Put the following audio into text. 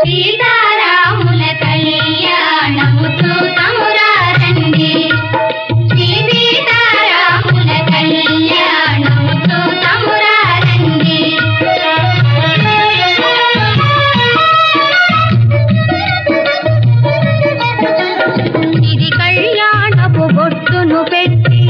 సీతారాముల కళ్యాణము చూతమురా రండి, శ్రీ సీతారాముల కళ్యాణము చూతమురా రండి. ఇది కళ్యాణపు బొట్టును పెట్టి